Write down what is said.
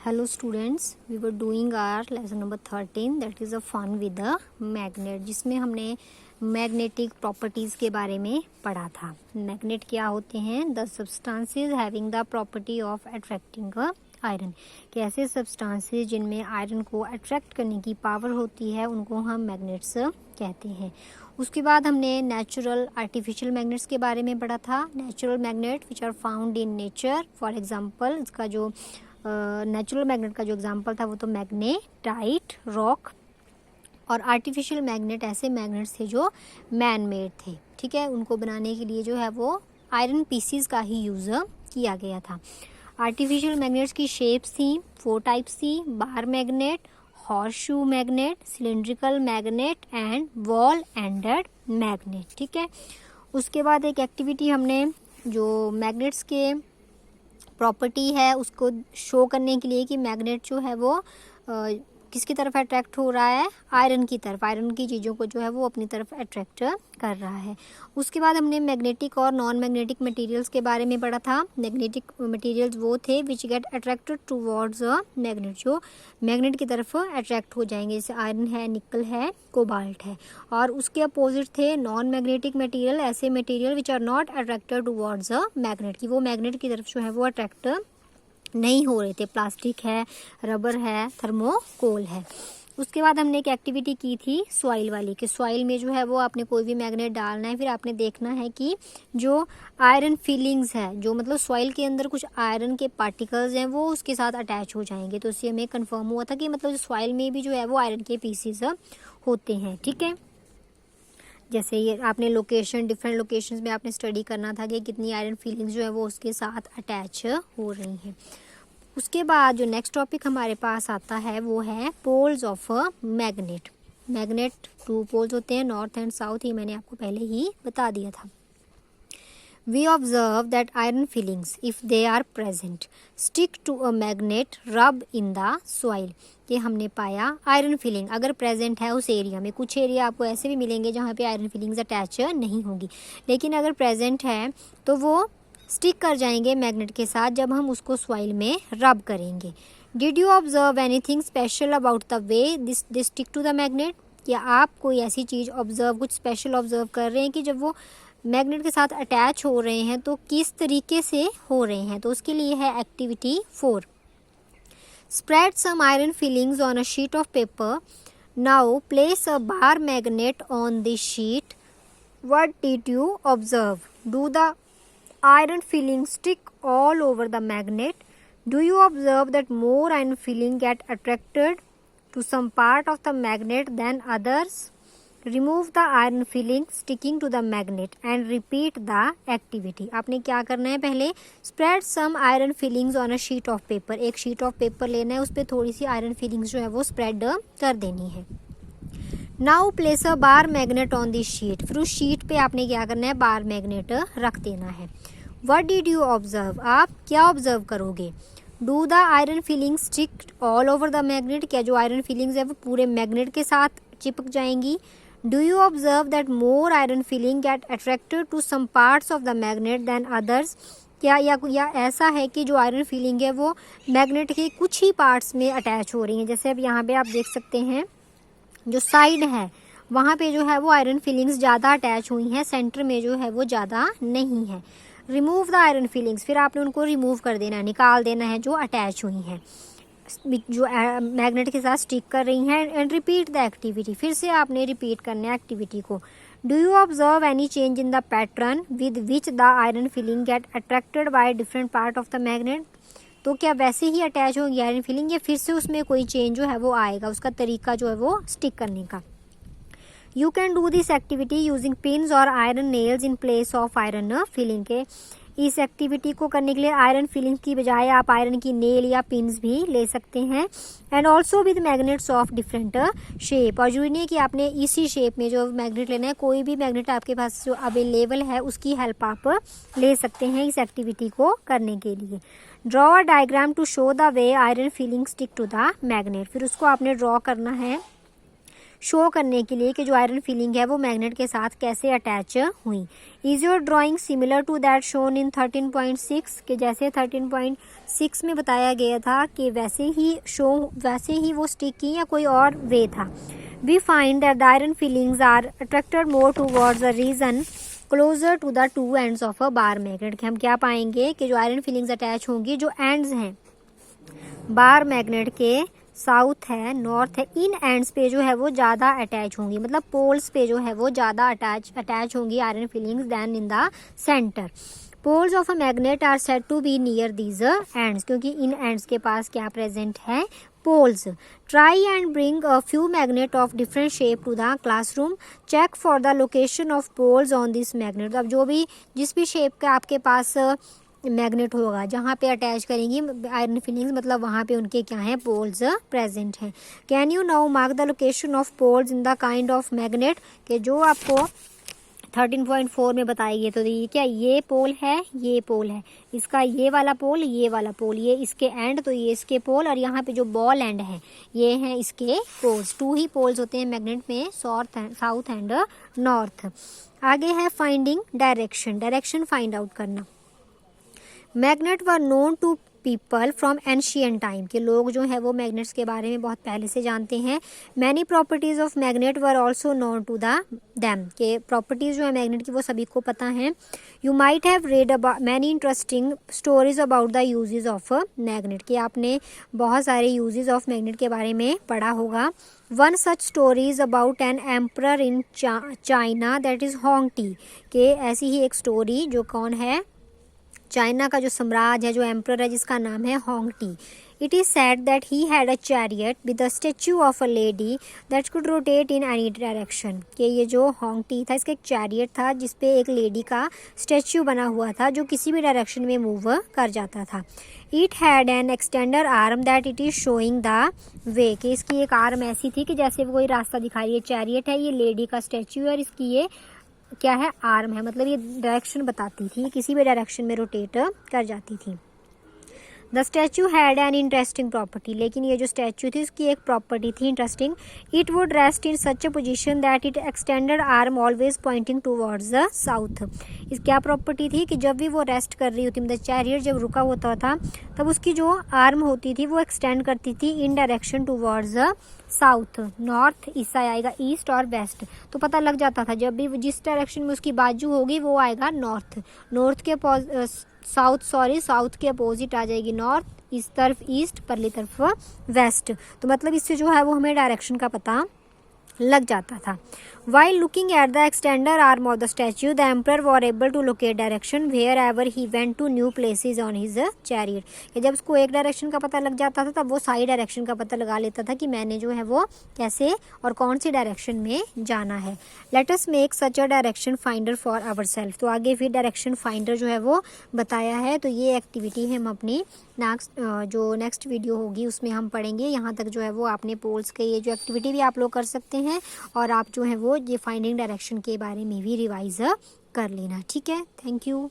Hello students, we were doing our lesson number 13 that is a fun with the magnet जिसमें हमने magnetic properties के बारे में पढ़ा था। मैग्नेट क्या होते हैं? The substances having the property of attracting iron. कि ऐसे सब्सटेंसेस जिनमें आयरन को अट्रैक्ट करने की पावर होती है उनको हम मैग्नेट्स कहते हैं। उसके बाद हमने नेचुरल आर्टिफिशियल मैग्नेट्स के बारे में पढ़ा था। Natural magnet which are found in nature, for example इसका जो नेचुरल मैग्नेट का जो एग्जांपल था वो तो मैग्नेटाइट, रॉक। और आर्टिफिशियल मैग्नेट ऐसे मैग्नेट्स थे जो मैन मेड थे, ठीक है। उनको बनाने के लिए जो है वो आयरन पीसीज का ही यूज़ किया गया था। आर्टिफिशियल मैग्नेट्स की शेप्स थी 4 टाइप्स थी: bar magnet, horse shoe magnet, cylindrical magnet and wall ended magnet, ठीक है। उसके बाद एक एक्टिविटी हमने जो मैग्नेट्स के प्रॉपर्टी है उसको शो करने के लिए कि मैग्नेट जो है वो किसकी तरफ अट्रैक्ट हो रहा है? आयरन की तरफ। आयरन की चीज़ों को जो है वो अपनी तरफ अट्रैक्ट कर रहा है। उसके बाद हमने मैग्नेटिक और नॉन मैग्नेटिक मटेरियल्स के बारे में पढ़ा था। मैग्नेटिक मटेरियल्स वो थे which get attracted towards a magnet, जो मैग्नेट की तरफ अट्रैक्ट हो जाएंगे, जैसे आयरन है, निकल है, कोबाल्ट है। और उसके अपोजिट थे नॉन मैग्नेटिक मटेरियल, ऐसे material which are not attracted towards a magnet, की वो मैग्नेट की तरफ जो है वो अट्रैक्ट नहीं हो रहे थे। प्लास्टिक है, रबर है, थर्मोकोल है। उसके बाद हमने एक एक्टिविटी की थी सॉइल वाली, कि सॉइल में जो है वो आपने कोई भी मैग्नेट डालना है, फिर आपने देखना है कि जो आयरन फीलिंग्स है, जो मतलब सॉइल के अंदर कुछ आयरन के पार्टिकल्स हैं वो उसके साथ अटैच हो जाएंगे। तो इससे हमें कंफर्म हुआ था कि मतलब सॉइल में भी जो है वो आयरन के पीसीज होते हैं, ठीक है। जैसे ये आपने लोकेशन, डिफरेंट लोकेशंस में आपने स्टडी करना था कि कितनी आयरन फीलिंग्स जो है वो उसके साथ अटैच हो रही हैं। उसके बाद जो नेक्स्ट टॉपिक हमारे पास आता है वो है poles of a magnet. Magnet 2 poles होते हैं, नॉर्थ एंड साउथ, ये मैंने आपको पहले ही बता दिया था। We observe that iron fillings, if they are present, stick to a magnet rub in the soil। ये हमने पाया आयरन फीलिंग अगर प्रेजेंट है उस एरिया में। कुछ एरिया आपको ऐसे भी मिलेंगे जहाँ पे आयरन फीलिंग्स अटैच नहीं होंगी, लेकिन अगर प्रेजेंट है तो वो स्टिक कर जाएंगे मैग्नेट के साथ जब हम उसको सॉइल में रब करेंगे। Did you observe anything special about the way this stick to the magnet? क्या आप कोई ऐसी चीज़ ऑब्जर्व, कुछ स्पेशल ऑब्जर्व कर रहे हैं कि जब वो मैग्नेट के साथ अटैच हो रहे हैं तो किस तरीके से हो रहे हैं? तो उसके लिए है activity 4। Spread some iron filings on a sheet of paper. Now place a bar magnet on this sheet. What did you observe? Do the iron filling stick all over the magnet? Do you observe that more iron filling get attracted to some part of the magnet than others? Remove the iron filling sticking to the magnet and repeat the activity। आपने क्या करना है? पहले spread some iron fillings on a sheet of paper। एक sheet of paper लेना है, उस पर थोड़ी सी iron fillings जो है वो spread कर देनी है। Now place a bar magnet on this sheet. फिर उस शीट पे आपने क्या करना है? बार मैग्नेट रख देना है। What did you observe? आप क्या ऑब्जर्व करोगे? Do the iron filing stick all over the magnet? क्या जो आयरन फीलिंग्स है वो पूरे मैग्नेट के साथ चिपक जाएंगी? Do you observe that more iron filing get attracted to some parts of the magnet then others? क्या या ऐसा है कि जो आयरन फीलिंग है वो मैग्नेट के कुछ ही पार्ट्स में अटैच हो रही हैं? जैसे अब यहाँ पे आप देख सकते हैं जो साइड है वहाँ पे जो है वो आयरन फीलिंग्स ज़्यादा अटैच हुई हैं, सेंटर में जो है वो ज़्यादा नहीं है। रिमूव द आयरन फीलिंग्स, फिर आपने उनको रिमूव कर देना है, निकाल देना है जो अटैच हुई हैं, जो मैग्नेट के साथ स्टिक कर रही हैं। एंड रिपीट द एक्टिविटी, फिर से आपने रिपीट करना है एक्टिविटी को। Do you observe any change in the pattern with which the iron filing get attracted by different part of the magnet? तो क्या वैसे ही अटैच होगी आयरन फीलिंग या फिर से उसमें कोई चेंज जो है वो आएगा, उसका तरीका जो है वो स्टिक करने का? You can do this activity using pins और iron nails in place of iron filing. के इस एक्टिविटी को करने के लिए आयरन फीलिंग की बजाय आप आयरन की नेल या पिन्स भी ले सकते हैं। And also with magnets of different shape. और जरूरी नहीं है कि आपने इसी शेप में जो मैग्नेट लेना है, कोई भी मैग्नेट आपके पास जो अवेलेबल है उसकी हेल्प आप ले सकते हैं इस एक्टिविटी को करने के लिए। Draw a diagram to show the way iron filing stick to the magnet. फिर उसको आपने ड्रॉ करना है शो करने के लिए कि जो आयरन फीलिंग है वो मैग्नेट के साथ कैसे अटैच हुई। Is your drawing similar to that shown in 13.6 कि जैसे 13.6 में बताया गया था कि वैसे ही वो स्टिक की या कोई और वे था। We find that the iron filings are attracted more towards the region closer to the two ends of a bar magnet कि हम क्या पाएंगे कि जो आयरन फीलिंग्स अटैच होंगी जो एंड्स हैं बार मैग्नेट के, साउथ है, नॉर्थ है, इन एंड्स पे जो है वो ज़्यादा अटैच होंगी, मतलब पोल्स पे जो है वो ज़्यादा अटैच होंगी iron filings then in the centre. Poles of a magnet are said to be near these ends क्योंकि इन एंड्स के पास क्या प्रेजेंट है, poles. Try and bring a few magnet of different shape to the classroom, check for the location of poles on this magnet. अब जिस भी shape का आपके पास मैग्नेट होगा जहाँ पे अटैच करेंगी आयरन फीलिंग्स, मतलब वहाँ पे उनके क्या है, पोल्स प्रेजेंट हैं। Can you now mark the location of poles in the kind of magnet कि जो आपको 13.4 में बताएगी। तो ये क्या, ये पोल है, ये पोल है, इसका ये वाला पोल, ये वाला पोल, ये इसके एंड, तो ये इसके पोल, और यहाँ पे जो बॉल एंड है ये हैं इसके पोल्स। 2 ही पोल्स होते हैं मैग्नेट में, साउथ एंड नॉर्थ। आगे है फाइंडिंग डायरेक्शन फाइंड आउट करना। Magnet were known to people from ancient time के लोग जो है वो मैग्नेट्स के बारे में बहुत पहले से जानते हैं। Many properties of magnet were also known to them के प्रॉपर्टीज जो है मैग्नेट की वो सभी को पता है। You might have read about many interesting stories about the uses of magnet के आपने बहुत सारे यूजेज ऑफ मैग्नेट के बारे में पढ़ा होगा। One such stories about an emperor in China that is Huangdi के ऐसी ही एक स्टोरी जो कौन है, चाइना का जो सम्राट है, जो एम्परर है, जिसका नाम है Huangdi. It is said that he had a chariot with a statue of a lady that could rotate in any direction कि ये जो होंगटी था इसका एक चैरियट था जिसपे एक लेडी का स्टेच्यू बना हुआ था जो किसी भी डायरेक्शन में मूव कर जाता था। It had an extender arm that it is showing the way कि इसकी एक आर्म ऐसी थी कि जैसे वो कोई रास्ता दिखा रही है। चैरियट है, ये लेडी का स्टेच्यू है और इसकी ये क्या है, आर्म है, मतलब ये डायरेक्शन बताती थी, किसी भी डायरेक्शन में रोटेट कर जाती थी। The statue had an interesting property लेकिन ये जो स्टैचू थी उसकी एक प्रॉपर्टी थी interesting. It would rest in such a position that it extended arm always pointing towards the south. इस क्या प्रॉपर्टी थी कि जब भी वो रेस्ट कर रही होती, मतलब चैरियट जब रुका होता था तब उसकी जो आर्म होती थी वो एक्सटेंड करती थी इन direction towards the south. North इस साइड आएगा, ईस्ट और वेस्ट, तो पता लग जाता था जब भी जिस डायरेक्शन में उसकी बाजू होगी वो आएगा नॉर्थ के साउथ के अपोजिट आ जाएगी नॉर्थ, इस तरफ ईस्ट, परली तरफ वेस्ट। तो मतलब इससे जो है वो हमें डायरेक्शन का पता लग जाता था। While looking at the extender arm of the statue, the emperor was able to locate direction wherever he went to new places on his chariot। कि जब उसको एक डायरेक्शन का पता लग जाता था तब वो सारी डायरेक्शन का पता लगा लेता था कि मैंने जो है वो कैसे और कौन सी डायरेक्शन में जाना है। Let us make such a direction finder for ourselves। तो आगे फिर डायरेक्शन फाइंडर जो है वो बताया है। तो ये एक्टिविटी हम अपनी नेक्स्ट वीडियो होगी उसमें हम पढ़ेंगे। यहाँ तक जो है वो आपने पोल्स के ये जो एक्टिविटी भी आप लोग कर सकते हैं और आप जो है वो ये फाइंडिंग डायरेक्शन के बारे में भी रिवाइज कर लेना। ठीक है, थैंक यू।